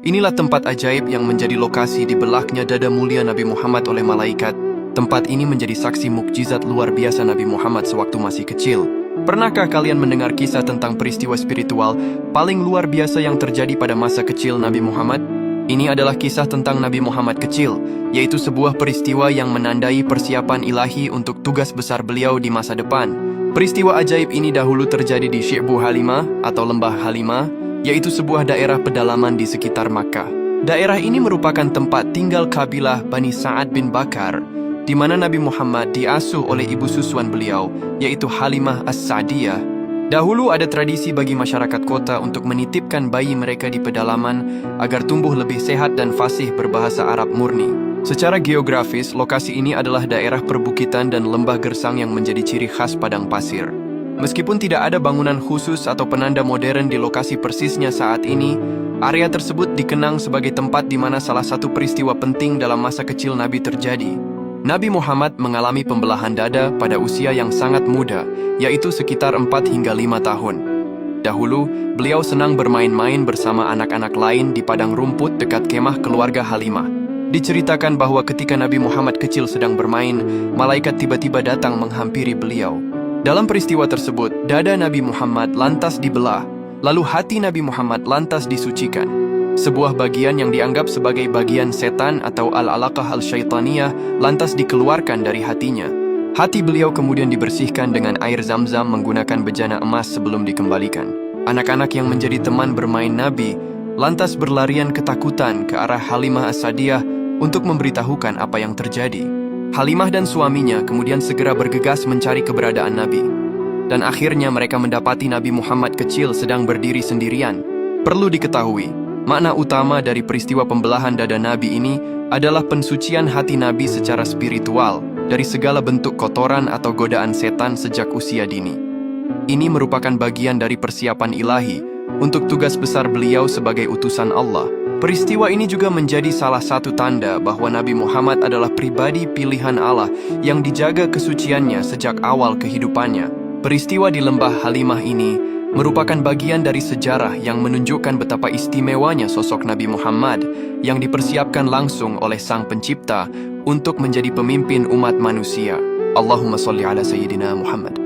Inilah tempat ajaib yang menjadi lokasi dibelahnya dada mulia Nabi Muhammad oleh malaikat. Tempat ini menjadi saksi mukjizat luar biasa Nabi Muhammad sewaktu masih kecil. Pernahkah kalian mendengar kisah tentang peristiwa spiritual paling luar biasa yang terjadi pada masa kecil Nabi Muhammad? Ini adalah kisah tentang Nabi Muhammad kecil, yaitu sebuah peristiwa yang menandai persiapan ilahi untuk tugas besar beliau di masa depan. Peristiwa ajaib ini dahulu terjadi di Syi'bu Halimah atau Lembah Halimah, yaitu sebuah daerah pedalaman di sekitar Makkah. Daerah ini merupakan tempat tinggal kabilah Bani Sa'ad bin Bakar, di mana Nabi Muhammad diasuh oleh ibu susuan beliau, yaitu Halimah As-Sa'diyah. Dahulu ada tradisi bagi masyarakat kota untuk menitipkan bayi mereka di pedalaman agar tumbuh lebih sehat dan fasih berbahasa Arab murni. Secara geografis, lokasi ini adalah daerah perbukitan dan lembah gersang yang menjadi ciri khas padang pasir. Meskipun tidak ada bangunan khusus atau penanda modern di lokasi persisnya saat ini, area tersebut dikenang sebagai tempat di mana salah satu peristiwa penting dalam masa kecil Nabi terjadi. Nabi Muhammad mengalami pembelahan dada pada usia yang sangat muda, yaitu sekitar 4 hingga 5 tahun. Dahulu, beliau senang bermain-main bersama anak-anak lain di padang rumput dekat kemah keluarga Halimah. Diceritakan bahwa ketika Nabi Muhammad kecil sedang bermain, malaikat tiba-tiba datang menghampiri beliau. Dalam peristiwa tersebut, dada Nabi Muhammad lantas dibelah, lalu hati Nabi Muhammad lantas disucikan. Sebuah bagian yang dianggap sebagai bagian setan atau al-alaqah al-syaitaniyah lantas dikeluarkan dari hatinya. Hati beliau kemudian dibersihkan dengan air zam-zam menggunakan bejana emas sebelum dikembalikan. Anak-anak yang menjadi teman bermain Nabi lantas berlarian ketakutan ke arah Halimah As-Sa'diyah untuk memberitahukan apa yang terjadi. Halimah dan suaminya kemudian segera bergegas mencari keberadaan Nabi. Dan akhirnya mereka mendapati Nabi Muhammad kecil sedang berdiri sendirian. Perlu diketahui, makna utama dari peristiwa pembelahan dada Nabi ini adalah pensucian hati Nabi secara spiritual dari segala bentuk kotoran atau godaan setan sejak usia dini. Ini merupakan bagian dari persiapan ilahi untuk tugas besar beliau sebagai utusan Allah. Peristiwa ini juga menjadi salah satu tanda bahwa Nabi Muhammad adalah pribadi pilihan Allah yang dijaga kesuciannya sejak awal kehidupannya. Peristiwa di Lembah Halimah ini merupakan bagian dari sejarah yang menunjukkan betapa istimewanya sosok Nabi Muhammad yang dipersiapkan langsung oleh Sang Pencipta untuk menjadi pemimpin umat manusia. Allahumma sholli ala Sayyidina Muhammad.